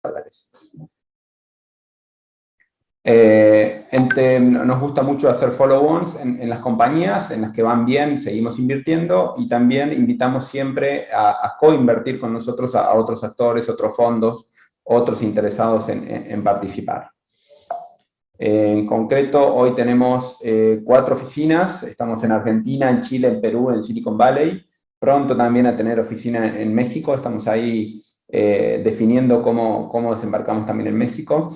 dólares. Nos gusta mucho hacer follow-ons en las compañías en las que van bien, seguimos invirtiendo, y también invitamos siempre a co-invertir con nosotros a otros actores, otros fondos, otros interesados en participar. En concreto, hoy tenemos 4 oficinas, estamos en Argentina, en Chile, en Perú, en Silicon Valley, pronto también a tener oficina en México, estamos ahí definiendo cómo desembarcamos también en México.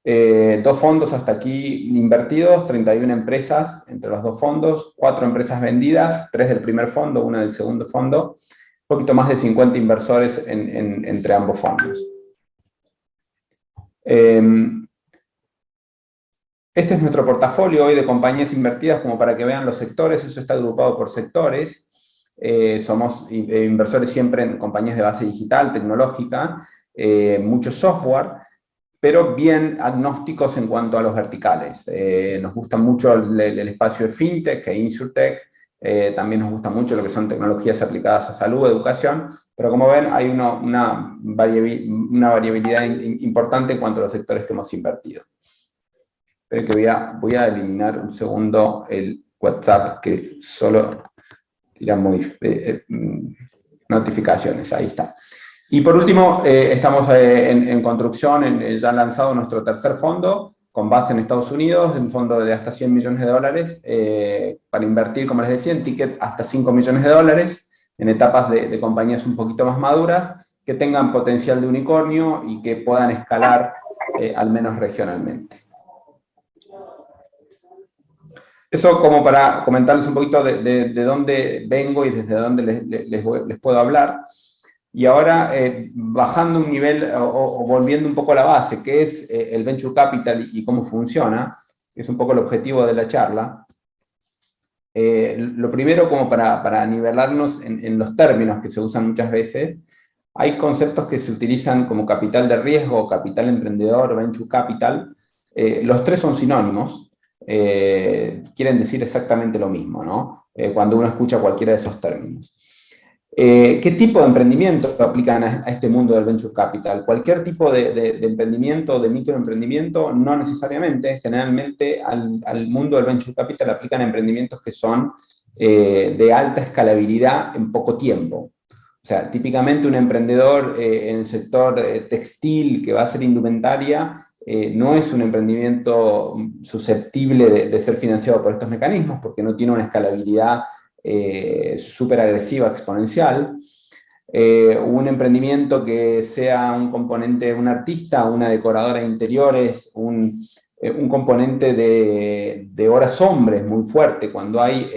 2 fondos hasta aquí invertidos, 31 empresas entre los 2 fondos, 4 empresas vendidas, 3 del primer fondo, 1 del segundo fondo, un poquito más de 50 inversores entre ambos fondos. Este es nuestro portafolio hoy de compañías invertidas, como para que vean los sectores. Eso está agrupado por sectores. Somos inversores siempre en compañías de base digital, tecnológica, mucho software, pero bien agnósticos en cuanto a los verticales. Nos gusta mucho el espacio de FinTech e InsurTech, también nos gusta mucho lo que son tecnologías aplicadas a salud, educación, pero como ven hay una variabilidad importante en cuanto a los sectores que hemos invertido. Espero que voy a eliminar un segundo el WhatsApp, que solo tira notificaciones, ahí está. Y por último, estamos en construcción, ya han lanzado nuestro tercer fondo, con base en Estados Unidos, un fondo de hasta $100 millones, para invertir, como les decía, en ticket hasta $5 millones, en etapas de compañías un poquito más maduras, que tengan potencial de unicornio y que puedan escalar al menos regionalmente. Eso como para comentarles un poquito de dónde vengo y desde dónde les puedo hablar. Y ahora, bajando un nivel o volviendo un poco a la base, que es el Venture Capital y cómo funciona, que es un poco el objetivo de la charla. Lo primero, como para nivelarnos en los términos que se usan muchas veces, hay conceptos que se utilizan como capital de riesgo, capital emprendedor, Venture Capital. Los 3 son sinónimos. Quieren decir exactamente lo mismo, ¿no? Cuando uno escucha cualquiera de esos términos. ¿Qué tipo de emprendimiento aplican a este mundo del Venture Capital? Cualquier tipo de emprendimiento, de microemprendimiento, no necesariamente. Generalmente al mundo del Venture Capital aplican emprendimientos que son de alta escalabilidad en poco tiempo. O sea, típicamente un emprendedor en el sector textil que va a hacer indumentaria, no es un emprendimiento susceptible de ser financiado por estos mecanismos, porque no tiene una escalabilidad súper agresiva, exponencial. Un emprendimiento que sea un componente, un artista, una decoradora de interiores, un componente de horas hombres muy fuerte, cuando hay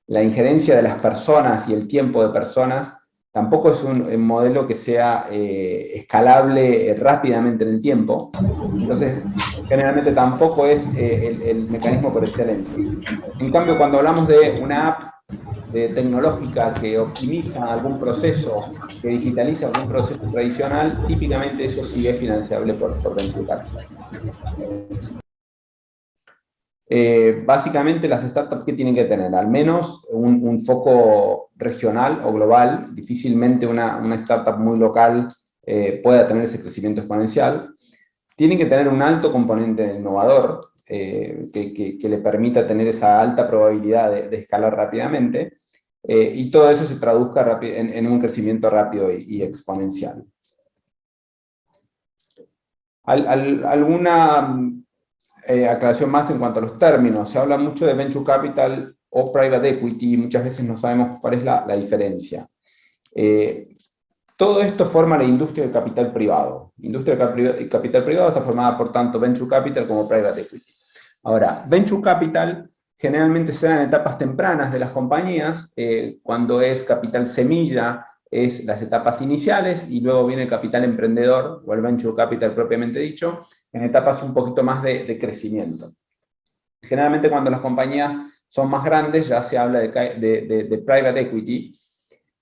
la injerencia de las personas y el tiempo de personas, tampoco es un modelo que sea escalable rápidamente en el tiempo. Entonces, generalmente tampoco es el mecanismo por excelencia. En cambio, cuando hablamos de una app tecnológica que optimiza algún proceso, que digitaliza algún proceso tradicional, típicamente eso sí es financiable por Venture Capital. Básicamente las startups que tienen que tener, al menos un foco regional o global. Difícilmente una startup muy local pueda tener ese crecimiento exponencial. Tienen que tener un alto componente innovador que le permita tener esa alta probabilidad de escalar rápidamente, y todo eso se traduzca en un crecimiento rápido y exponencial. ¿Alguna aclaración más en cuanto a los términos? Se habla mucho de Venture Capital o Private Equity y muchas veces no sabemos cuál es la diferencia. Todo esto forma la industria del capital privado. La industria del capital privado está formada por tanto Venture Capital como Private Equity. Ahora, Venture Capital generalmente se da en etapas tempranas de las compañías, cuando es capital semilla, es las etapas iniciales, y luego viene el capital emprendedor, o el Venture Capital propiamente dicho, en etapas un poquito más de crecimiento. Generalmente cuando las compañías son más grandes ya se habla de Private Equity,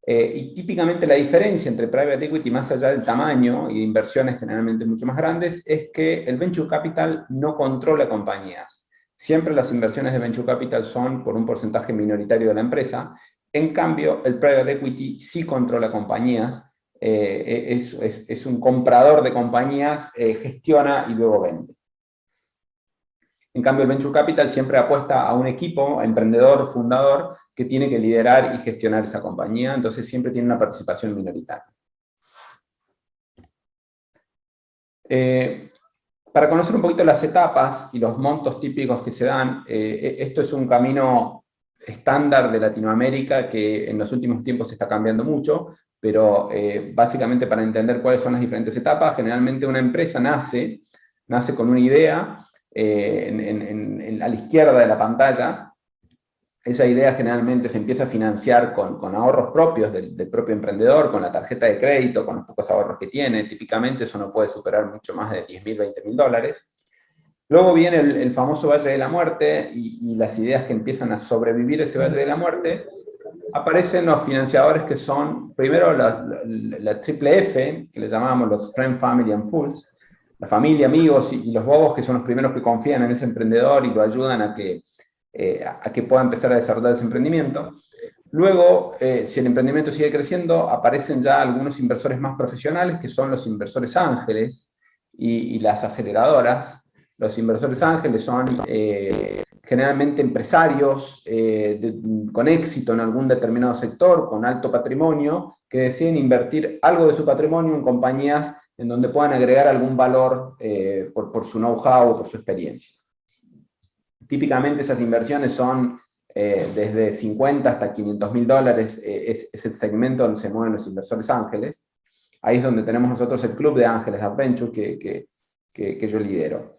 y típicamente la diferencia entre Private Equity, más allá del tamaño y de inversiones generalmente mucho más grandes, es que el Venture Capital no controla compañías. Siempre las inversiones de Venture Capital son por un porcentaje minoritario de la empresa. En cambio, el Private Equity sí controla compañías, es un comprador de compañías, gestiona y luego vende. En cambio, el Venture Capital siempre apuesta a un equipo, emprendedor, fundador, que tiene que liderar y gestionar esa compañía, entonces siempre tiene una participación minoritaria. Para conocer un poquito las etapas y los montos típicos que se dan, esto es un camino estándar de Latinoamérica que en los últimos tiempos se está cambiando mucho, pero básicamente para entender cuáles son las diferentes etapas, generalmente una empresa nace con una idea a la izquierda de la pantalla. Esa idea generalmente se empieza a financiar con ahorros propios del propio emprendedor, con la tarjeta de crédito, con los pocos ahorros que tiene. Típicamente eso no puede superar mucho más de $10.000, $20.000. Luego viene el famoso Valle de la Muerte y las ideas que empiezan a sobrevivir ese Valle de la Muerte. Aparecen los financiadores que son, primero la triple F, que le llamamos los Friend, Family and Fools, la familia, amigos y los bobos, que son los primeros que confían en ese emprendedor y lo ayudan a que pueda empezar a desarrollar ese emprendimiento. Luego, si el emprendimiento sigue creciendo, aparecen ya algunos inversores más profesionales, que son los inversores ángeles y las aceleradoras. Los inversores ángeles son generalmente empresarios con éxito en algún determinado sector, con alto patrimonio, que deciden invertir algo de su patrimonio en compañías en donde puedan agregar algún valor por su know-how o por su experiencia. Típicamente esas inversiones son desde 50 hasta $500.000, es el segmento donde se mueven los inversores ángeles. Ahí es donde tenemos nosotros el Club de Ángeles Adventure que yo lidero.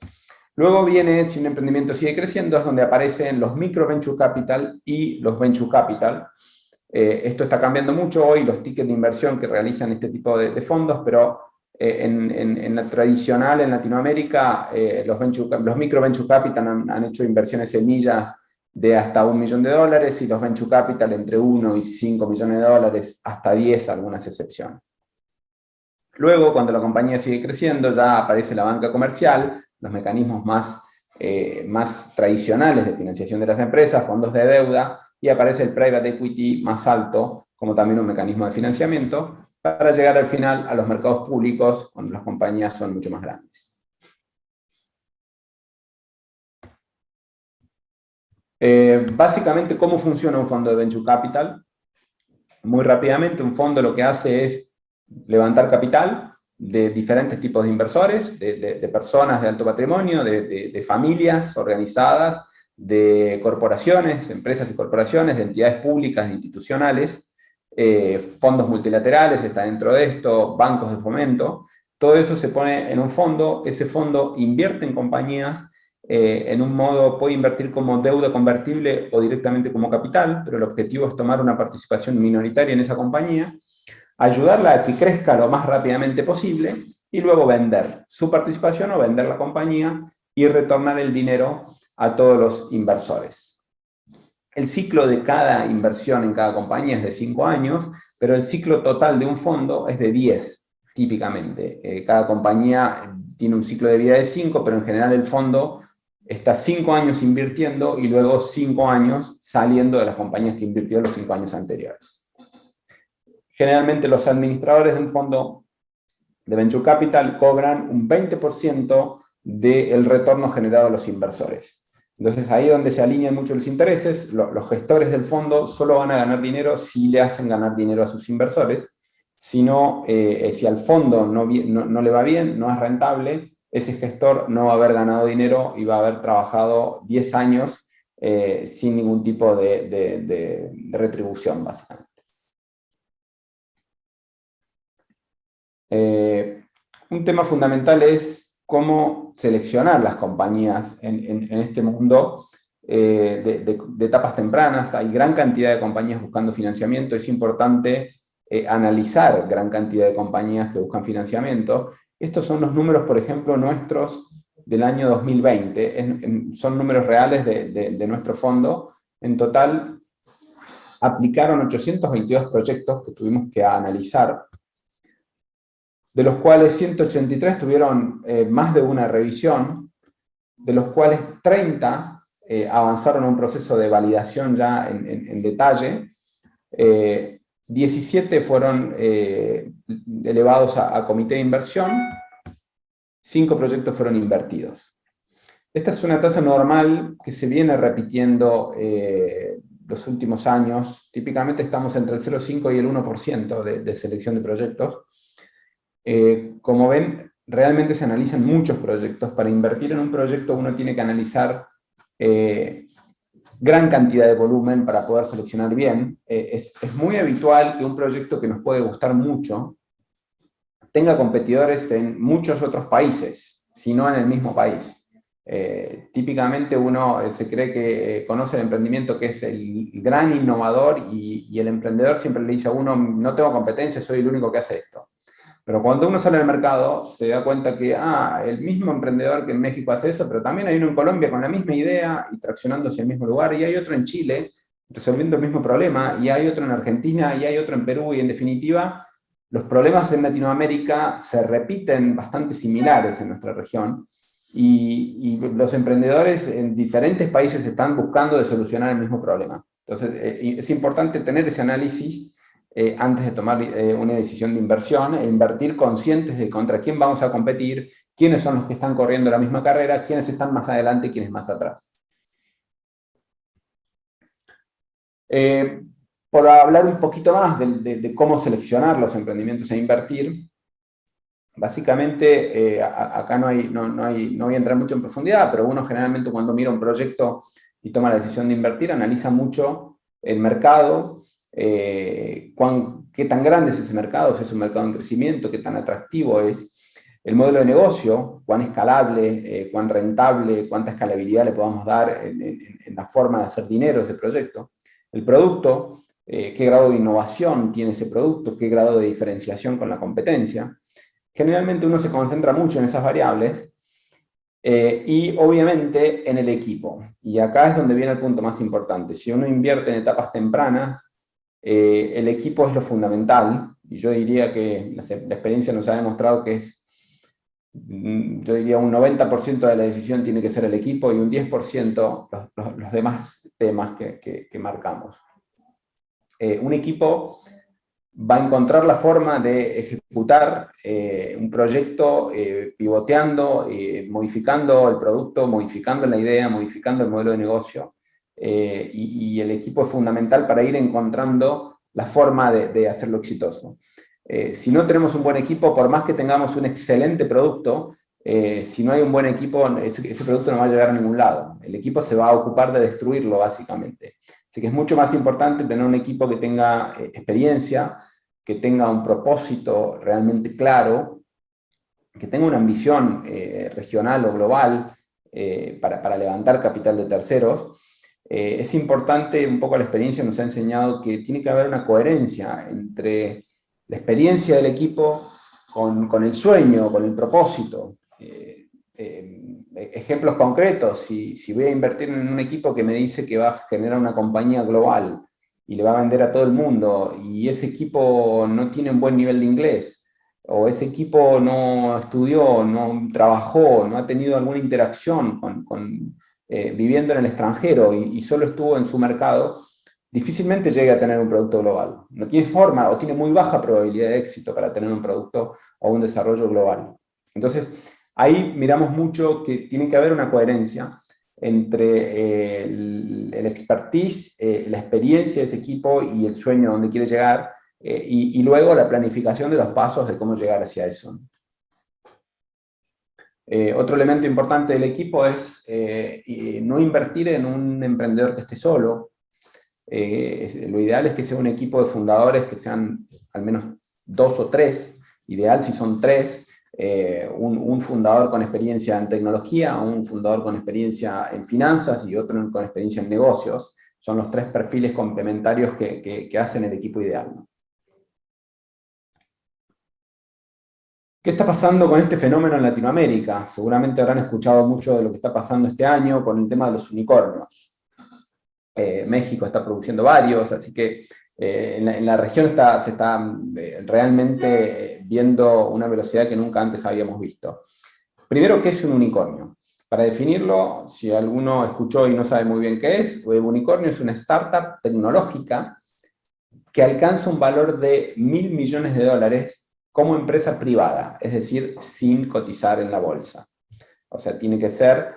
Luego viene, si un emprendimiento sigue creciendo, es donde aparecen los micro venture capital y los venture capital. Esto está cambiando mucho hoy, los tickets de inversión que realizan este tipo de fondos, pero en la tradicional, en Latinoamérica, los micro venture capital han hecho inversiones semillas de hasta $1 millón y los venture capital entre 1 y 5 millones de dólares, hasta 10, algunas excepciones. Luego, cuando la compañía sigue creciendo, ya aparece la banca comercial, los mecanismos más tradicionales de financiación de las empresas, fondos de deuda, y aparece el private equity más alto, como también un mecanismo de financiamiento, para llegar al final a los mercados públicos, cuando las compañías son mucho más grandes. Básicamente, ¿cómo funciona un fondo de Venture Capital? Muy rápidamente, un fondo lo que hace es levantar capital de diferentes tipos de inversores, de personas de alto patrimonio, de familias organizadas, de corporaciones, empresas y corporaciones, de entidades públicas e institucionales, fondos multilaterales está dentro de esto, bancos de fomento. Todo eso se pone en un fondo, ese fondo invierte en compañías, en un modo puede invertir como deuda convertible o directamente como capital, pero el objetivo es tomar una participación minoritaria en esa compañía, ayudarla a que crezca lo más rápidamente posible y luego vender su participación o vender la compañía y retornar el dinero a todos los inversores. El ciclo de cada inversión en cada compañía es de 5 años, pero el ciclo total de un fondo es de 10, típicamente. Cada compañía tiene un ciclo de vida de 5, pero en general el fondo está 5 años invirtiendo y luego 5 años saliendo de las compañías que invirtió los 5 años anteriores. Generalmente los administradores de un fondo de Venture Capital cobran un 20% del retorno generado a los inversores. Entonces ahí es donde se alinean mucho los intereses, los gestores del fondo solo van a ganar dinero si le hacen ganar dinero a sus inversores, si al fondo no le va bien, no es rentable, ese gestor no va a haber ganado dinero y va a haber trabajado 10 años sin ningún tipo de retribución, básicamente. Un tema fundamental es cómo seleccionar las compañías en este mundo de etapas tempranas. Hay gran cantidad de compañías buscando financiamiento, es importante analizar gran cantidad de compañías que buscan financiamiento. Estos son los números, por ejemplo, nuestros del año 2020, son números reales de nuestro fondo. En total, aplicaron 822 proyectos que tuvimos que analizar, de los cuales 183 tuvieron más de una revisión, de los cuales 30 avanzaron a un proceso de validación ya en detalle, 17 fueron elevados a comité de inversión, 5 proyectos fueron invertidos. Esta es una tasa normal que se viene repitiendo los últimos años. Típicamente estamos entre el 0,5 y el 1% de selección de proyectos. Como ven, realmente se analizan muchos proyectos. Para invertir en un proyecto uno tiene que analizar gran cantidad de volumen para poder seleccionar bien. Es muy habitual que un proyecto que nos puede gustar mucho tenga competidores en muchos otros países, si no en el mismo país. Típicamente uno se cree que conoce el emprendimiento, que es el gran innovador, y el emprendedor siempre le dice a uno, no tengo competencia, soy el único que hace esto. Pero cuando uno sale al mercado, se da cuenta que, el mismo emprendedor que en México hace eso, pero también hay uno en Colombia con la misma idea y traccionando hacia el mismo lugar, y hay otro en Chile resolviendo el mismo problema, y hay otro en Argentina, y hay otro en Perú, y en definitiva, los problemas en Latinoamérica se repiten bastante similares en nuestra región, y los emprendedores en diferentes países están buscando de solucionar el mismo problema. Entonces, es importante tener ese análisis antes de tomar una decisión de inversión, e invertir conscientes de contra quién vamos a competir, quiénes son los que están corriendo la misma carrera, quiénes están más adelante y quiénes más atrás. Por hablar un poquito más de cómo seleccionar los emprendimientos e invertir, básicamente acá no voy a entrar mucho en profundidad, pero uno generalmente cuando mira un proyecto y toma la decisión de invertir, analiza mucho el mercado, qué tan grande es ese mercado, si es un mercado en crecimiento, qué tan atractivo es el modelo de negocio, cuán escalable, cuán rentable, cuánta escalabilidad le podamos dar en la forma de hacer dinero ese proyecto. El producto, qué grado de innovación tiene ese producto, qué grado de diferenciación con la competencia. Generalmente uno se concentra mucho en esas variables y obviamente en el equipo. Y acá es donde viene el punto más importante. Si uno invierte en etapas tempranas, el equipo es lo fundamental, y yo diría que la experiencia nos ha demostrado que yo diría un 90% de la decisión tiene que ser el equipo y un 10% los demás temas que marcamos. Un equipo va a encontrar la forma de ejecutar un proyecto pivoteando, modificando el producto, modificando la idea, modificando el modelo de negocio. Y el equipo es fundamental para ir encontrando la forma de hacerlo exitoso. Si no tenemos un buen equipo, por más que tengamos un excelente producto, si no hay un buen equipo, ese producto no va a llegar a ningún lado. El equipo se va a ocupar de destruirlo, básicamente. Así que es mucho más importante tener un equipo que tenga experiencia, que tenga un propósito realmente claro, que tenga una ambición regional o global para levantar capital de terceros. Es importante, un poco la experiencia nos ha enseñado que tiene que haber una coherencia entre la experiencia del equipo con el sueño, con el propósito. Ejemplos concretos, si voy a invertir en un equipo que me dice que va a generar una compañía global y le va a vender a todo el mundo, y ese equipo no tiene un buen nivel de inglés, o ese equipo no estudió, no trabajó, no ha tenido alguna interacción viviendo en el extranjero y solo estuvo en su mercado, difícilmente llegue a tener un producto global. No tiene forma o tiene muy baja probabilidad de éxito para tener un producto o un desarrollo global. Entonces, ahí miramos mucho que tiene que haber una coherencia entre el expertise, la experiencia de ese equipo y el sueño a donde quiere llegar, y luego la planificación de los pasos de cómo llegar hacia eso. Otro elemento importante del equipo es no invertir en un emprendedor que esté solo. Lo ideal es que sea un equipo de fundadores que sean al menos 2 o 3, ideal si son 3, un fundador con experiencia en tecnología, un fundador con experiencia en finanzas y otro con experiencia en negocios. Son los 3 perfiles complementarios que hacen el equipo ideal, ¿no? ¿Qué está pasando con este fenómeno en Latinoamérica? Seguramente habrán escuchado mucho de lo que está pasando este año con el tema de los unicornios. México está produciendo varios, así que en la región se está realmente viendo una velocidad que nunca antes habíamos visto. Primero, ¿qué es un unicornio? Para definirlo, si alguno escuchó y no sabe muy bien qué es, un unicornio es una startup tecnológica que alcanza un valor de $1.000 millones como empresa privada, es decir, sin cotizar en la bolsa. O sea, tiene que ser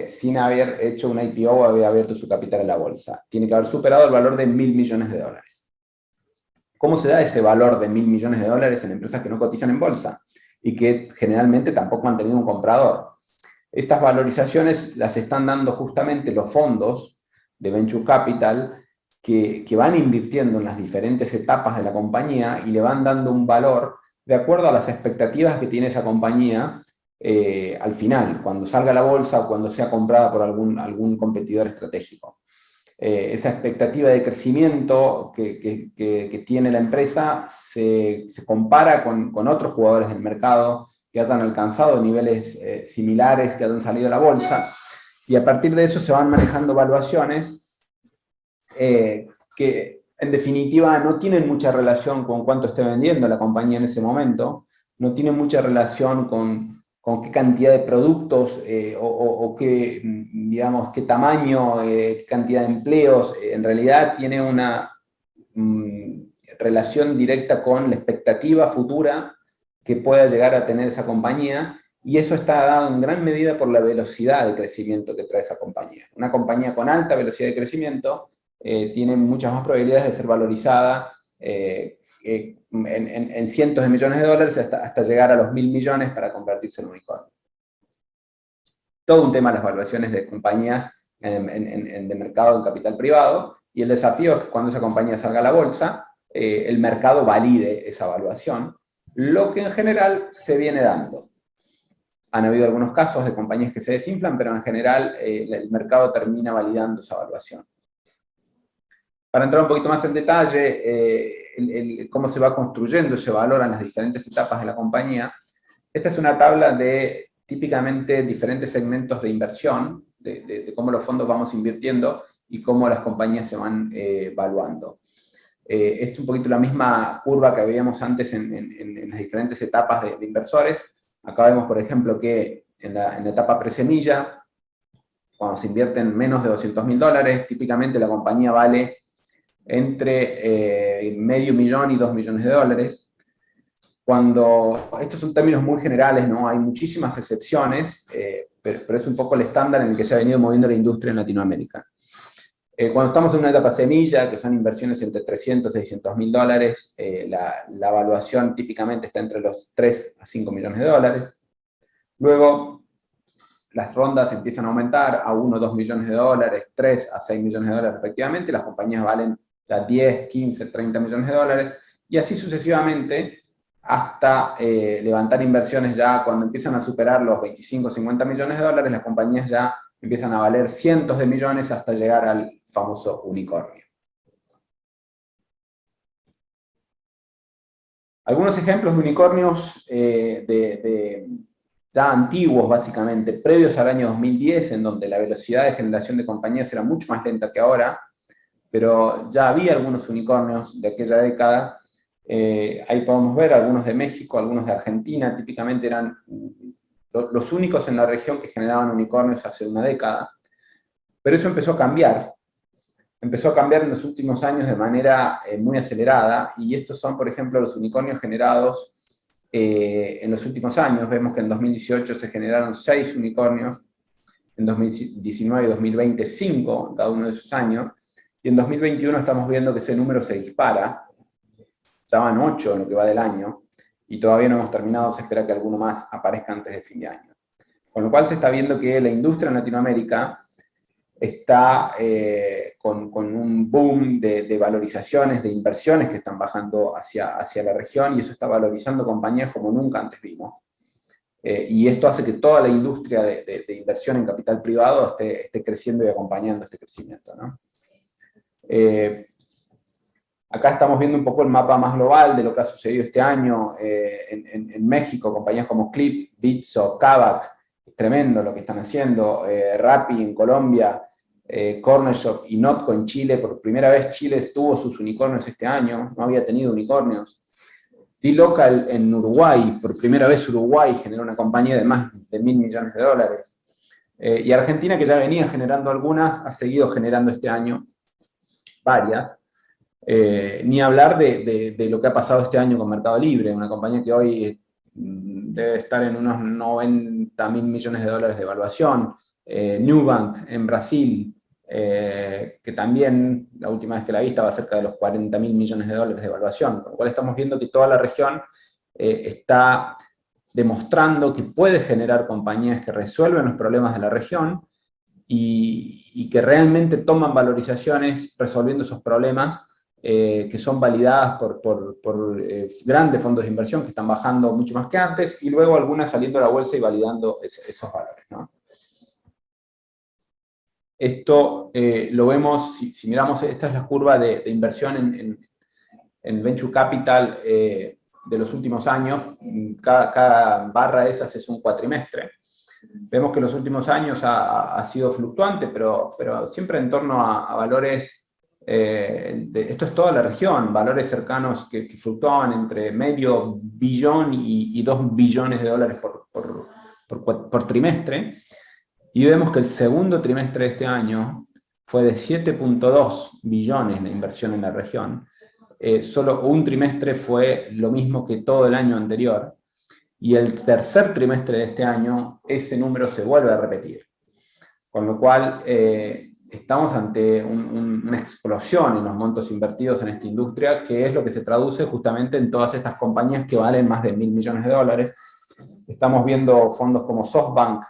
sin haber hecho una IPO o haber abierto su capital en la bolsa. Tiene que haber superado el valor de $1.000 millones. ¿Cómo se da ese valor de $1.000 millones en empresas que no cotizan en bolsa? Y que generalmente tampoco han tenido un comprador. Estas valorizaciones las están dando justamente los fondos de Venture Capital que van invirtiendo en las diferentes etapas de la compañía y le van dando un valor de acuerdo a las expectativas que tiene esa compañía al final, cuando salga a la bolsa o cuando sea comprada por algún competidor estratégico. Esa expectativa de crecimiento que tiene la empresa se compara con otros jugadores del mercado que hayan alcanzado niveles similares, que hayan salido a la bolsa, y a partir de eso se van manejando valuaciones que en definitiva no tienen mucha relación con cuánto esté vendiendo la compañía en ese momento, no tienen mucha relación con qué cantidad de productos o qué, digamos, qué tamaño, qué cantidad de empleos. En realidad tiene una relación directa con la expectativa futura que pueda llegar a tener esa compañía, y eso está dado en gran medida por la velocidad de crecimiento que trae esa compañía. Una compañía con alta velocidad de crecimiento tiene muchas más probabilidades de ser valorizada en cientos de millones de dólares hasta llegar a los 1.000 millones para convertirse en unicornio. Todo un tema las valuaciones de compañías de mercado en capital privado, y el desafío es que cuando esa compañía salga a la bolsa, el mercado valide esa evaluación, lo que en general se viene dando. Han habido algunos casos de compañías que se desinflan, pero en general el mercado termina validando esa evaluación. Para entrar un poquito más en detalle, cómo se va construyendo ese valor en las diferentes etapas de la compañía, esta es una tabla de típicamente diferentes segmentos de inversión, de cómo los fondos vamos invirtiendo y cómo las compañías se van valuando. Es un poquito la misma curva que veíamos antes en las diferentes etapas de inversores. Acá vemos, por ejemplo, que en la etapa presemilla, cuando se invierten menos de $200.000, típicamente la compañía vale entre $500.000 y $2 millones. Cuando, estos son términos muy generales, ¿no? Hay muchísimas excepciones, pero es un poco el estándar en el que se ha venido moviendo la industria en Latinoamérica. Cuando estamos en una etapa semilla, que son inversiones entre $300 y $600.000, la evaluación típicamente está entre los 3 a 5 millones de dólares. Luego, las rondas empiezan a aumentar a 1 o 2 millones de dólares, 3 a 6 millones de dólares respectivamente, las compañías valen ya 10, 15, 30 millones de dólares, y así sucesivamente hasta levantar inversiones ya cuando empiezan a superar los 25 o 50 millones de dólares, las compañías ya empiezan a valer cientos de millones hasta llegar al famoso unicornio. Algunos ejemplos de unicornios ya antiguos, básicamente, previos al año 2010, en donde la velocidad de generación de compañías era mucho más lenta que ahora, pero ya había algunos unicornios de aquella década. Ahí podemos ver algunos de México, algunos de Argentina, típicamente eran los únicos en la región que generaban unicornios hace una década. Pero eso empezó a cambiar en los últimos años de manera muy acelerada, y estos son, por ejemplo, los unicornios generados en los últimos años. Vemos que en 2018 se generaron 6 unicornios, en 2019 y 2020 5 en cada uno de esos años, y en 2021 estamos viendo que ese número se dispara, ya van 8 en lo que va del año, y todavía no hemos terminado, se espera que alguno más aparezca antes de fin de año. Con lo cual se está viendo que la industria en Latinoamérica está con un boom de valorizaciones, de inversiones que están bajando hacia la región, y eso está valorizando compañías como nunca antes vimos. Y esto hace que toda la industria de inversión en capital privado esté creciendo y acompañando este crecimiento, ¿no? Acá estamos viendo un poco el mapa más global de lo que ha sucedido este año en México, compañías como Clip, Bitso, Kavak, tremendo lo que están haciendo, Rappi en Colombia, Corner Shop y Notco en Chile. Por primera vez Chile tuvo sus unicornios este año, no había tenido unicornios. D-Local en Uruguay, por primera vez Uruguay generó una compañía de más de 1.000 millones de dólares. Y Argentina, que ya venía generando algunas, ha seguido generando este año varias. Ni hablar de lo que ha pasado este año con Mercado Libre, una compañía que hoy debe estar en unos 90.000 millones de dólares de evaluación. Nubank en Brasil, que también la última vez que la vi estaba cerca de los 40.000 millones de dólares de evaluación, con lo cual estamos viendo que toda la región está demostrando que puede generar compañías que resuelven los problemas de la región y que realmente toman valorizaciones resolviendo esos problemas, que son validadas por grandes fondos de inversión que están bajando mucho más que antes, y luego algunas saliendo a la bolsa y validando esos valores, ¿no? Esto lo vemos, si miramos, esta es la curva de inversión en Venture Capital de los últimos años. Cada barra de esas es un cuatrimestre. Vemos que en los últimos años ha sido fluctuante, pero siempre en torno a valores, esto es toda la región, valores cercanos que fluctuaban entre medio billón y 2 billones de dólares por trimestre. Y vemos que el segundo trimestre de este año fue de 7.2 billones la inversión en la región. Solo un trimestre fue lo mismo que todo el año anterior. Y el tercer trimestre de este año, ese número se vuelve a repetir. Con lo cual, estamos ante una explosión en los montos invertidos en esta industria, que es lo que se traduce justamente en todas estas compañías que valen más de 1.000 millones de dólares. Estamos viendo fondos como SoftBank,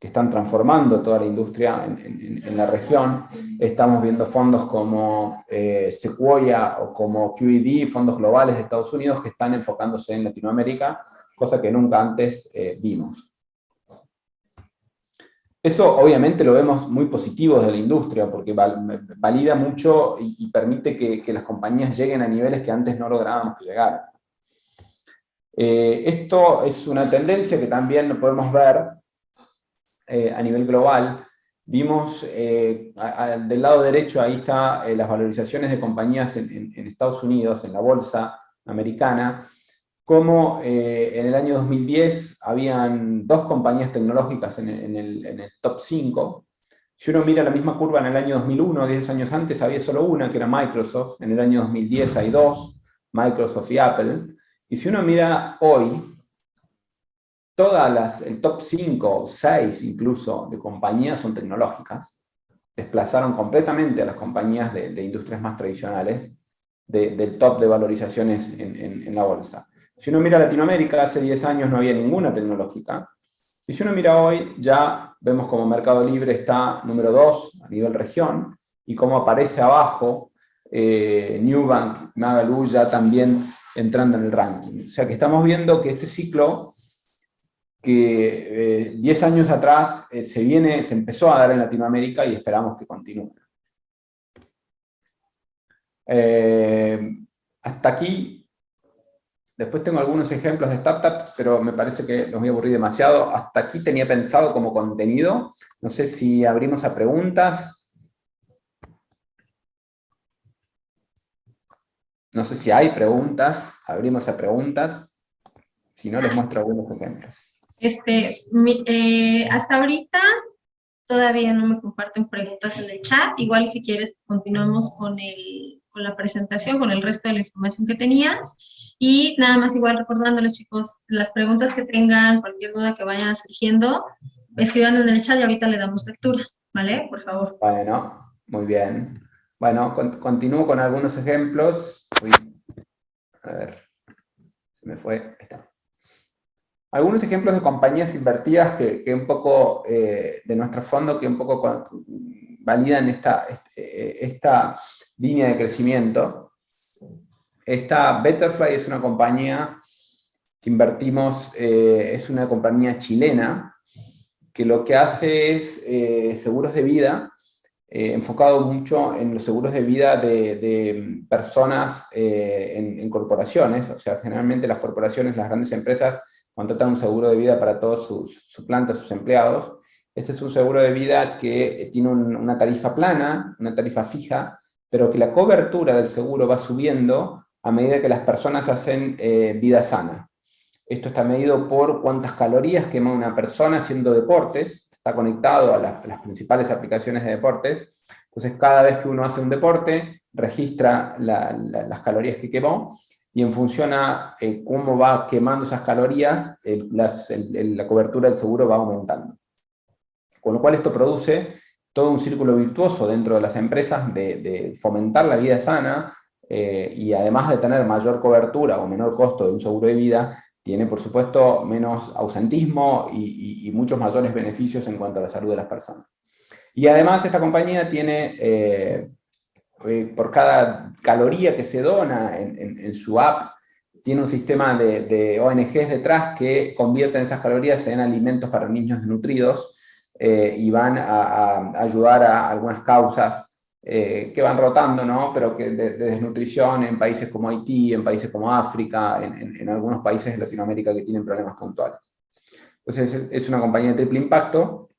que están transformando toda la industria en la región. Estamos viendo fondos como Sequoia o como QED, fondos globales de Estados Unidos, que están enfocándose en Latinoamérica, cosa que nunca antes vimos. Eso obviamente lo vemos muy positivo desde la industria, porque valida mucho y permite que las compañías lleguen a niveles que antes no lográbamos que llegaran. Esto es una tendencia que también lo podemos ver a nivel global. Vimos del lado derecho, ahí están las valorizaciones de compañías en Estados Unidos, en la bolsa americana, como en el año 2010 habían 2 compañías tecnológicas en el top 5. Si uno mira la misma curva en el año 2001, 10 años antes, había solo una, que era Microsoft. En el año 2010 hay 2, Microsoft y Apple. Y si uno mira hoy, el top 5, 6 incluso, de compañías son tecnológicas. Desplazaron completamente a las compañías de industrias más tradicionales del top de valorizaciones en la bolsa. Si uno mira Latinoamérica, hace 10 años no había ninguna tecnológica. Y si uno mira hoy, ya vemos como Mercado Libre está número 2 a nivel región, y como aparece abajo Nubank, Magalu ya también entrando en el ranking. O sea que estamos viendo que este ciclo que 10 años atrás se empezó a dar en Latinoamérica y esperamos que continúe. Hasta aquí. Después tengo algunos ejemplos de startups, pero me parece que los voy a aburrir demasiado. Hasta aquí tenía pensado como contenido. No sé si abrimos a preguntas. No sé si hay preguntas. Abrimos a preguntas. Si no, les muestro algunos ejemplos. Hasta ahorita todavía no me comparten preguntas en el chat. Igual si quieres continuamos con la presentación, con el resto de la información que tenías. Y nada más igual recordándoles, chicos, las preguntas que tengan, cualquier duda que vayan surgiendo, escriban en el chat y ahorita le damos lectura, ¿vale? Por favor. Bueno, muy bien. Bueno, continúo con algunos ejemplos. Uy, a ver, se me fue. Ahí está. Algunos ejemplos de compañías invertidas que un poco, de nuestro fondo, que un poco validan esta línea de crecimiento. Esta Betterfly es una compañía que invertimos, es una compañía chilena, que lo que hace es seguros de vida, enfocado mucho en los seguros de vida de personas en corporaciones. O sea, generalmente las corporaciones, las grandes empresas, contratan un seguro de vida para todos su planta, sus empleados. Este es un seguro de vida que tiene una tarifa plana, una tarifa fija, pero que la cobertura del seguro va subiendo a medida que las personas hacen vida sana. Esto está medido por cuántas calorías quema una persona haciendo deportes, está conectado a las principales aplicaciones de deportes. Entonces, cada vez que uno hace un deporte, registra las calorías que quemó, y en función a cómo va quemando esas calorías, la cobertura del seguro va aumentando. Con lo cual esto produce todo un círculo virtuoso dentro de las empresas de fomentar la vida sana, y además de tener mayor cobertura o menor costo de un seguro de vida, tiene por supuesto menos ausentismo y muchos mayores beneficios en cuanto a la salud de las personas. Y además esta compañía tiene, por cada caloría que se dona en su app, tiene un sistema de ONGs detrás que convierten esas calorías en alimentos para niños desnutridos, y van a ayudar a algunas causas que van rotando, ¿no? Pero que de desnutrición en países como Haití, en países como África, en algunos países de Latinoamérica que tienen problemas puntuales. Entonces es una compañía de triple impacto,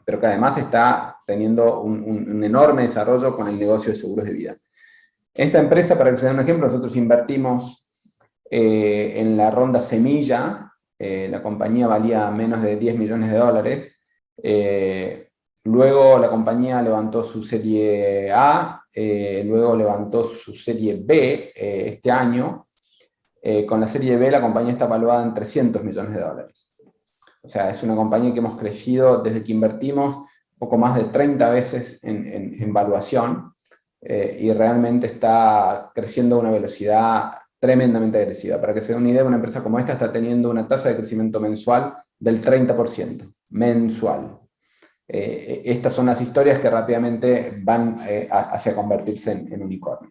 pero que además está teniendo un enorme desarrollo con el negocio de seguros de vida. Esta empresa, para que se den un ejemplo, nosotros invertimos en la ronda Semilla. La compañía valía menos de $10 millones. Luego la compañía levantó su serie A, luego levantó su serie B este año. Con la serie B la compañía está valuada en $300 millones. O sea, es una compañía que hemos crecido desde que invertimos poco más de 30 veces en valuación, y realmente está creciendo a una velocidad tremendamente agresiva. Para que se den una idea, una empresa como esta está teniendo una tasa de crecimiento mensual del 30%, mensual. Estas son las historias que rápidamente van hacia convertirse en unicornio.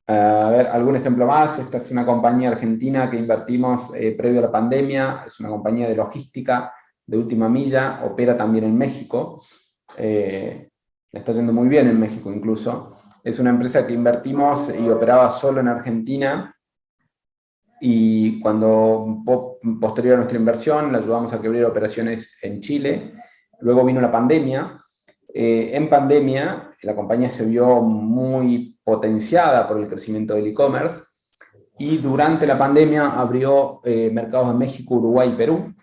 A ver, algún ejemplo más. Esta es una compañía argentina que invertimos previo a la pandemia. Es una compañía de logística de última milla, opera también en México. Le está yendo muy bien en México incluso. Es una empresa que invertimos y operaba solo en Argentina, y cuando posterior a nuestra inversión la ayudamos a que abriera operaciones en Chile. Luego vino la pandemia. En pandemia la compañía se vio muy potenciada por el crecimiento del e-commerce, y durante la pandemia abrió mercados en México, Uruguay y Perú,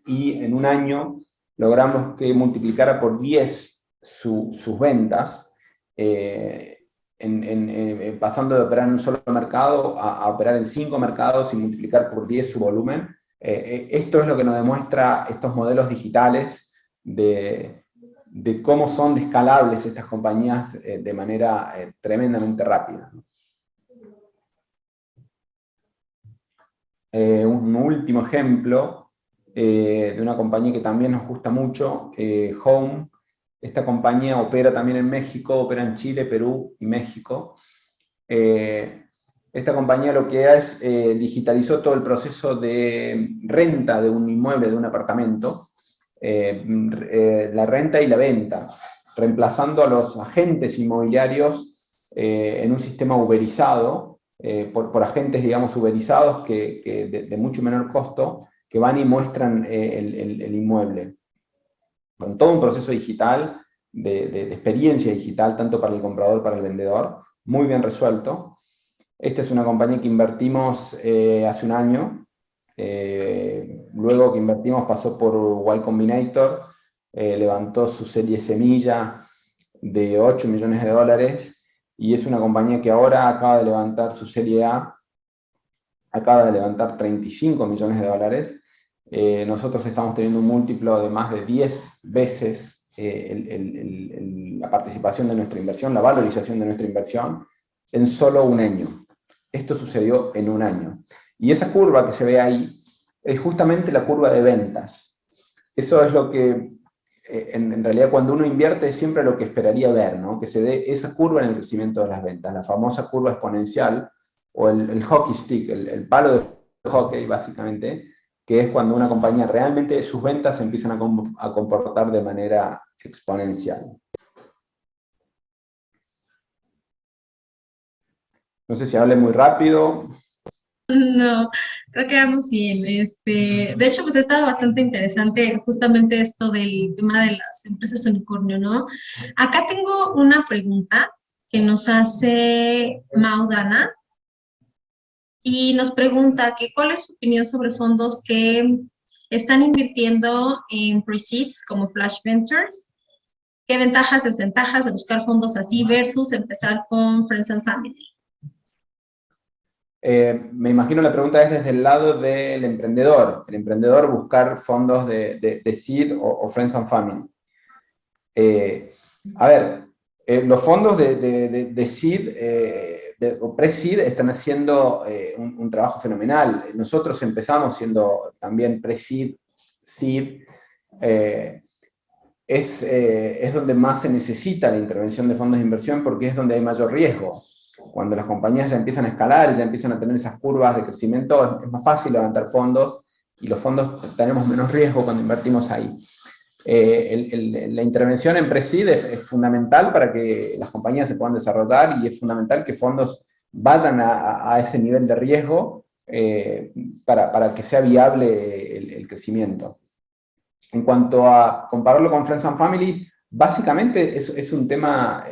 y en un año logramos que multiplicara por 10 sus ventas, pasando de operar en un solo mercado a operar en 5 mercados y multiplicar por 10 su volumen. Esto es lo que nos demuestra estos modelos digitales de cómo son escalables estas compañías de manera tremendamente rápida. Un último ejemplo de una compañía que también nos gusta mucho, Home. Esta compañía opera también en México, opera en Chile, Perú y México. Esta compañía lo que es, digitalizó todo el proceso de renta de un inmueble, de un apartamento, la renta y la venta, reemplazando a los agentes inmobiliarios en un sistema uberizado, por agentes, digamos, uberizados de mucho menor costo, que van y muestran el inmueble. Con todo un proceso digital, de experiencia digital, tanto para el comprador como para el vendedor, muy bien resuelto. Esta es una compañía que invertimos hace un año. Luego que invertimos pasó por Y Combinator, levantó su serie Semilla de $8 millones, y es una compañía que ahora acaba de levantar su serie A, acaba de levantar $35 millones. Nosotros estamos teniendo un múltiplo de más de 10 veces la participación de nuestra inversión, la valorización de nuestra inversión, en solo un año. Esto sucedió en un año. Y esa curva que se ve ahí es justamente la curva de ventas. Eso es lo que, en realidad, cuando uno invierte es siempre lo que esperaría ver, ¿no? Que se dé esa curva en el crecimiento de las ventas, la famosa curva exponencial, o el hockey stick, el palo de hockey, básicamente, que es cuando una compañía realmente sus ventas se empiezan a comportar de manera exponencial. No sé si hablé muy rápido. No, creo que vamos bien. De hecho, pues ha estado bastante interesante justamente esto del tema de las empresas unicornio, ¿no? Acá tengo una pregunta que nos hace Maudana y nos pregunta que cuál es su opinión sobre fondos que están invirtiendo en pre-seeds como Flash Ventures. ¿Qué ventajas, desventajas de buscar fondos así versus empezar con Friends and Family? Me imagino la pregunta es desde el lado del emprendedor. El emprendedor buscar fondos de seed o Friends and Family. A ver, los fondos de seed o pre-seed están haciendo un trabajo fenomenal. Nosotros empezamos siendo también pre-seed, seed. Es donde más se necesita la intervención de fondos de inversión porque es donde hay mayor riesgo. Cuando las compañías ya empiezan a escalar, ya empiezan a tener esas curvas de crecimiento, es más fácil levantar fondos y los fondos tenemos menos riesgo cuando invertimos ahí. La intervención en pre-seed es fundamental para que las compañías se puedan desarrollar y es fundamental que fondos vayan a ese nivel de riesgo para que sea viable el crecimiento. En cuanto a compararlo con Friends and Family, básicamente es un tema,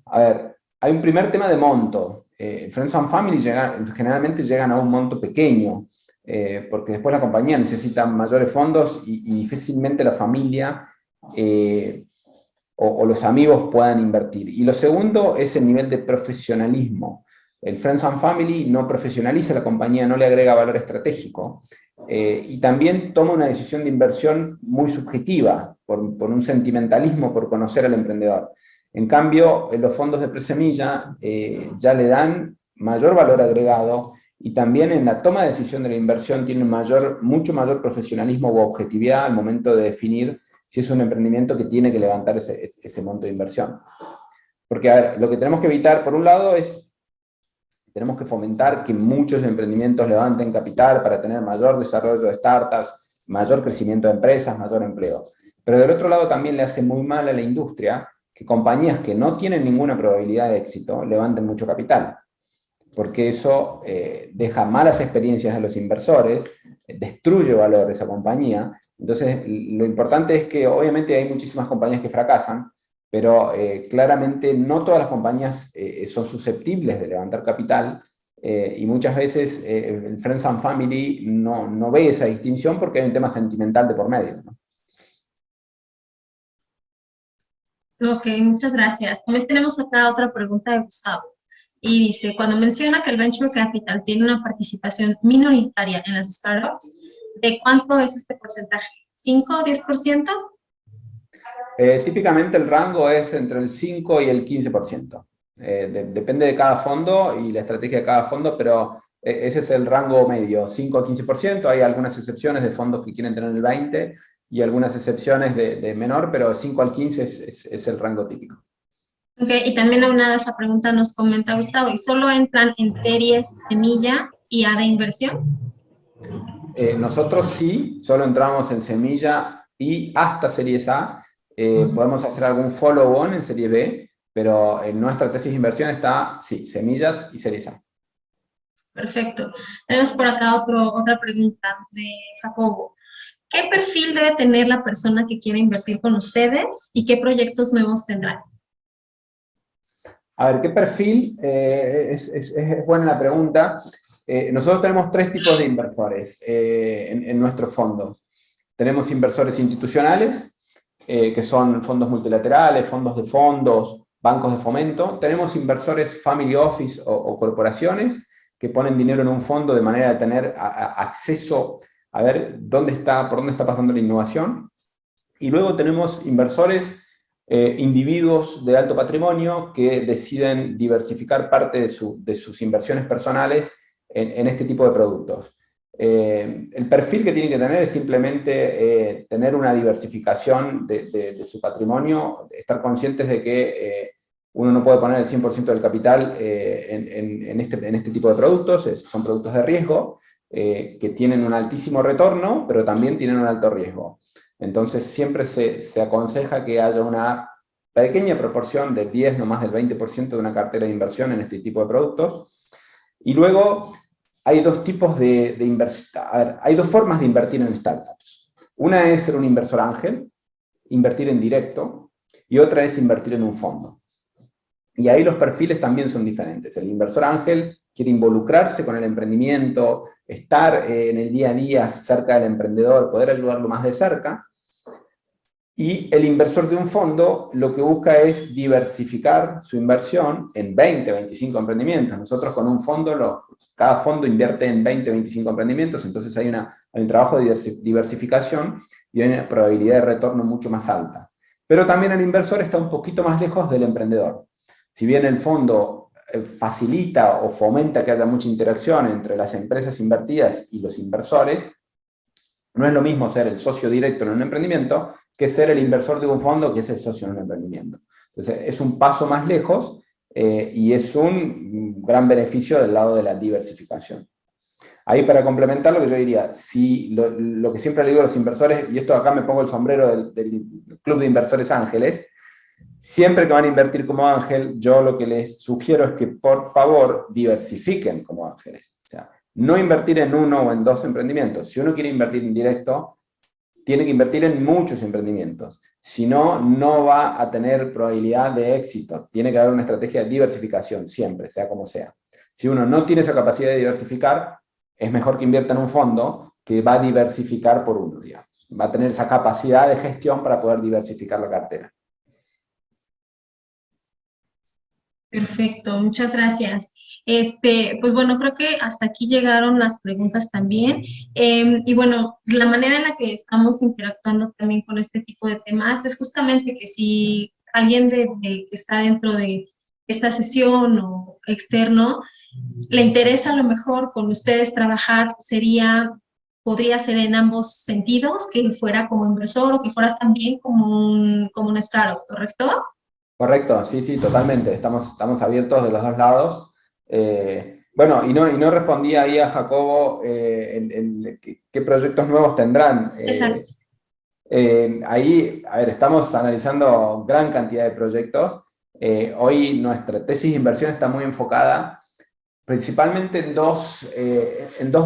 a ver, hay un primer tema de monto. Friends and Family generalmente llegan a un monto pequeño, porque después la compañía necesita mayores fondos y difícilmente la familia o los amigos puedan invertir. Y lo segundo es el nivel de profesionalismo. El Friends and Family no profesionaliza la compañía, no le agrega valor estratégico. Y también toma una decisión de inversión muy subjetiva, por un sentimentalismo, por conocer al emprendedor. En cambio, los fondos de presemilla ya le dan mayor valor agregado y también en la toma de decisión de la inversión tienen mucho mayor profesionalismo o objetividad al momento de definir si es un emprendimiento que tiene que levantar ese monto de inversión. Porque, a ver, lo que tenemos que evitar, por un lado, tenemos que fomentar que muchos emprendimientos levanten capital para tener mayor desarrollo de startups, mayor crecimiento de empresas, mayor empleo. Pero del otro lado también le hace muy mal a la industria que compañías que no tienen ninguna probabilidad de éxito levanten mucho capital, porque eso deja malas experiencias a los inversores, destruye valor de esa compañía. Entonces, lo importante es que obviamente hay muchísimas compañías que fracasan, pero claramente no todas las compañías son susceptibles de levantar capital y muchas veces el Friends and Family no ve esa distinción porque hay un tema sentimental de por medio, ¿no? Ok, muchas gracias. También tenemos acá otra pregunta de Gustavo. Y dice, cuando menciona que el Venture Capital tiene una participación minoritaria en las startups, ¿de cuánto es este porcentaje? ¿5 o 10%? Típicamente el rango es entre el 5 y el 15%. Depende de cada fondo y la estrategia de cada fondo, pero ese es el rango medio, 5 a 15%. Hay algunas excepciones de fondos que quieren tener el 20% y algunas excepciones de menor, pero 5 al 15 es el rango típico. Ok, y también aunada a esa pregunta nos comenta Gustavo, ¿y solo entran en series semilla y A de inversión? Nosotros sí, solo entramos en semilla y hasta series A. Podemos hacer algún follow-on en serie B, pero en nuestra tesis de inversión está, sí, semillas y series A. Perfecto. Tenemos por acá otra pregunta de Jacobo. ¿Qué perfil debe tener la persona que quiere invertir con ustedes y qué proyectos nuevos tendrán? A ver, ¿qué perfil? Es buena la pregunta. Nosotros tenemos 3 tipos de inversores en nuestros fondos. Tenemos inversores institucionales, que son fondos multilaterales, fondos de fondos, bancos de fomento. Tenemos inversores family office o corporaciones que ponen dinero en un fondo de manera de tener acceso a ver por dónde está pasando la innovación. Y luego tenemos inversores individuos de alto patrimonio que deciden diversificar parte de sus inversiones personales en este tipo de productos. El perfil que tiene que tener es simplemente tener una diversificación de su patrimonio, estar conscientes de que uno no puede poner el 100% del capital en este tipo de productos, son productos de riesgo que tienen un altísimo retorno, pero también tienen un alto riesgo. Entonces siempre se aconseja que haya una pequeña proporción de 10, no más del 20% de una cartera de inversión en este tipo de productos. Y luego hay dos tipos de inversión. A ver, hay dos formas de invertir en startups. Una es ser un inversor ángel, invertir en directo, y otra es invertir en un fondo. Y ahí los perfiles también son diferentes. El inversor ángel quiere involucrarse con el emprendimiento, estar en el día a día cerca del emprendedor, poder ayudarlo más de cerca. Y el inversor de un fondo lo que busca es diversificar su inversión en 20, 25 emprendimientos. Nosotros con un fondo, cada fondo invierte en 20, 25 emprendimientos, entonces hay un trabajo de diversificación y hay una probabilidad de retorno mucho más alta. Pero también el inversor está un poquito más lejos del emprendedor. Si bien el fondo facilita o fomenta que haya mucha interacción entre las empresas invertidas y los inversores, no es lo mismo ser el socio directo en un emprendimiento que ser el inversor de un fondo que es el socio en un emprendimiento. Entonces, es un paso más lejos y es un gran beneficio del lado de la diversificación. Ahí, para complementar lo que yo diría, si lo que siempre le digo a los inversores, y esto acá me pongo el sombrero del Club de Inversores Ángeles, siempre que van a invertir como ángel, yo lo que les sugiero es que por favor diversifiquen como ángeles. O sea, no invertir en uno o en dos emprendimientos. Si uno quiere invertir en directo, tiene que invertir en muchos emprendimientos. Si no, no va a tener probabilidad de éxito. Tiene que haber una estrategia de diversificación, siempre, sea como sea. Si uno no tiene esa capacidad de diversificar, es mejor que invierta en un fondo que va a diversificar por uno, digamos. Va a tener esa capacidad de gestión para poder diversificar la cartera. Perfecto, muchas gracias. Pues bueno, creo que hasta aquí llegaron las preguntas también. Y bueno, la manera en la que estamos interactuando también con este tipo de temas es justamente que si alguien que está dentro de esta sesión o externo le interesa a lo mejor con ustedes trabajar, podría ser en ambos sentidos, que fuera como inversor o que fuera también como un startup, ¿correcto? Correcto, sí, sí, totalmente. Estamos abiertos de los dos lados. Bueno, y no respondí ahí a Jacobo qué proyectos nuevos tendrán. Exacto. Ahí, a ver, estamos analizando gran cantidad de proyectos. Hoy nuestra tesis de inversión está muy enfocada principalmente en dos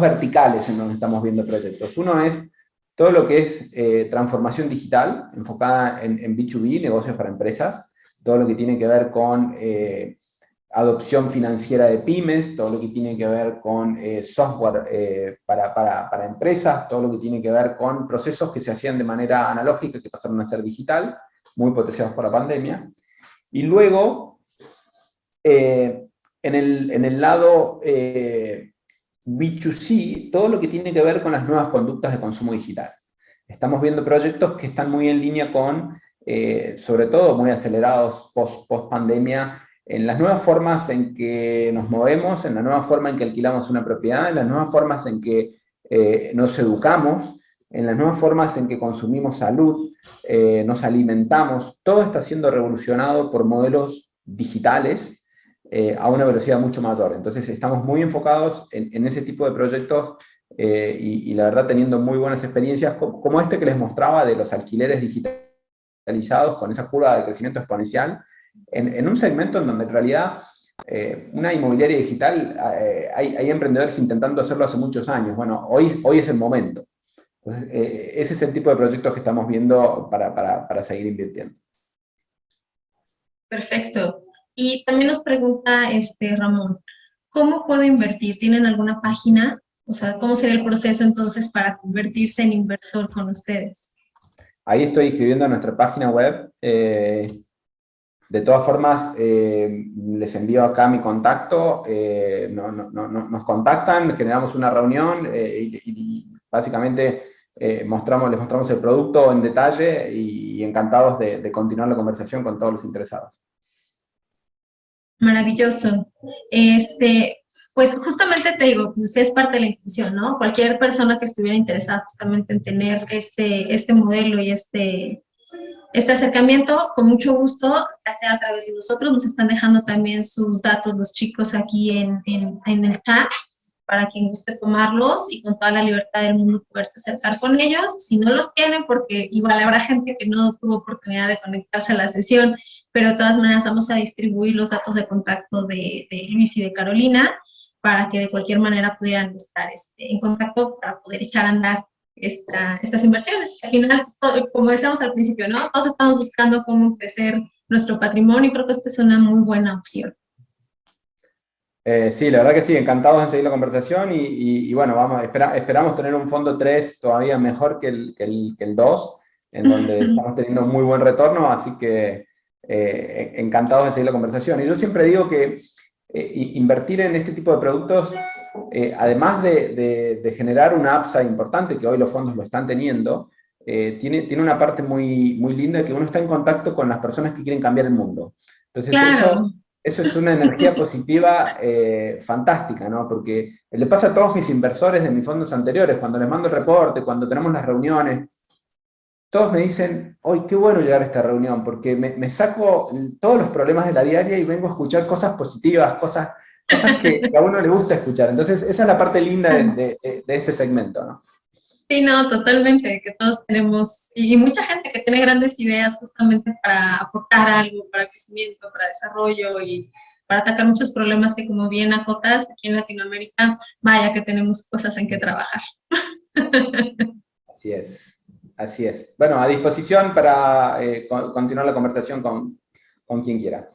verticales en donde estamos viendo proyectos. Uno es todo lo que es transformación digital, enfocada en B2B, negocios para empresas, todo lo que tiene que ver con adopción financiera de pymes, todo lo que tiene que ver con software para empresas, todo lo que tiene que ver con procesos que se hacían de manera analógica, que pasaron a ser digital, muy potenciados por la pandemia. Y luego, en el lado B2C, todo lo que tiene que ver con las nuevas conductas de consumo digital. Estamos viendo proyectos que están muy en línea con, sobre todo muy acelerados post pandemia, en las nuevas formas en que nos movemos, en la nueva forma en que alquilamos una propiedad, en las nuevas formas en que nos educamos, en las nuevas formas en que consumimos salud, nos alimentamos. Todo está siendo revolucionado por modelos digitales a una velocidad mucho mayor. Entonces estamos muy enfocados en ese tipo de proyectos y la verdad teniendo muy buenas experiencias como este que les mostraba de los alquileres digitalizados con esa curva de crecimiento exponencial, en un segmento en donde en realidad una inmobiliaria digital, hay emprendedores intentando hacerlo hace muchos años. Bueno, hoy es el momento. Entonces, ese es el tipo de proyectos que estamos viendo para seguir invirtiendo. Perfecto. Y también nos pregunta Ramón, ¿cómo puedo invertir? ¿Tienen alguna página? O sea, ¿cómo sería el proceso entonces para convertirse en inversor con ustedes? Ahí estoy escribiendo a nuestra página web. De todas formas, les envío acá mi contacto, nos contactan, generamos una reunión y básicamente les mostramos el producto en detalle y encantados de continuar la conversación con todos los interesados. Maravilloso. Pues justamente te digo, pues es parte de la intención, ¿no? Cualquier persona que estuviera interesada justamente en tener este modelo y este acercamiento, con mucho gusto, ya sea a través de nosotros, nos están dejando también sus datos los chicos aquí en el chat, para quien guste tomarlos y con toda la libertad del mundo poderse acercar con ellos. Si no los tienen, porque igual habrá gente que no tuvo oportunidad de conectarse a la sesión, pero de todas maneras vamos a distribuir los datos de contacto de Luis y de Carolina para que de cualquier manera pudieran estar en contacto para poder echar a andar estas inversiones. Al final, como decíamos al principio, ¿no? Todos estamos buscando cómo crecer nuestro patrimonio, y creo que esta es una muy buena opción. Sí, la verdad que sí, encantados de seguir la conversación y bueno, esperamos tener un fondo 3 todavía mejor que el 2, en donde estamos teniendo muy buen retorno, así que encantados de seguir la conversación. Y yo siempre digo que invertir en este tipo de productos, además de generar una upside importante, que hoy los fondos lo están teniendo, tiene una parte muy, muy linda, que uno está en contacto con las personas que quieren cambiar el mundo. Entonces Claro. eso es una energía positiva fantástica, ¿no? Porque le pasa a todos mis inversores de mis fondos anteriores, cuando les mando el reporte, cuando tenemos las reuniones, todos me dicen, hoy qué bueno llegar a esta reunión, porque me saco todos los problemas de la diaria y vengo a escuchar cosas positivas, cosas que a uno le gusta escuchar. Entonces, esa es la parte linda de este segmento, ¿no? Sí, no, totalmente, que todos tenemos, y mucha gente que tiene grandes ideas justamente para aportar algo, para crecimiento, para desarrollo y para atacar muchos problemas que, como bien acotas, aquí en Latinoamérica, vaya que tenemos cosas en que trabajar. Así es, así es. Bueno, a disposición para continuar la conversación con quien quiera.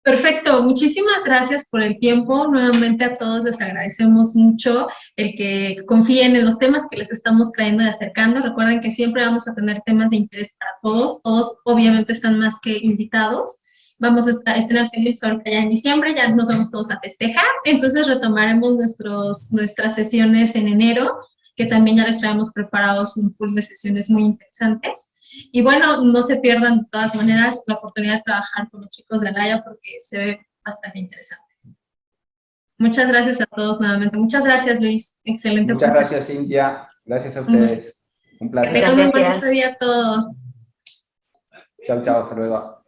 Perfecto, muchísimas gracias por el tiempo. Nuevamente a todos les agradecemos mucho el que confíen en los temas que les estamos trayendo y acercando. Recuerden que siempre vamos a tener temas de interés para todos. Todos obviamente están más que invitados. Vamos a estar pendientes ahorita ya en diciembre, ya nos vamos todos a festejar. Entonces retomaremos nuestras sesiones en enero, que también ya les traemos preparados un pool de sesiones muy interesantes. Y bueno, no se pierdan de todas maneras la oportunidad de trabajar con los chicos de Alaya porque se ve bastante interesante. Muchas gracias a todos nuevamente. Muchas gracias, Luis. Excelente. Muchas gracias, Cintia. Gracias a ustedes. Un Que placer. tengan un bonito día a todos. Chao, chao. Hasta luego.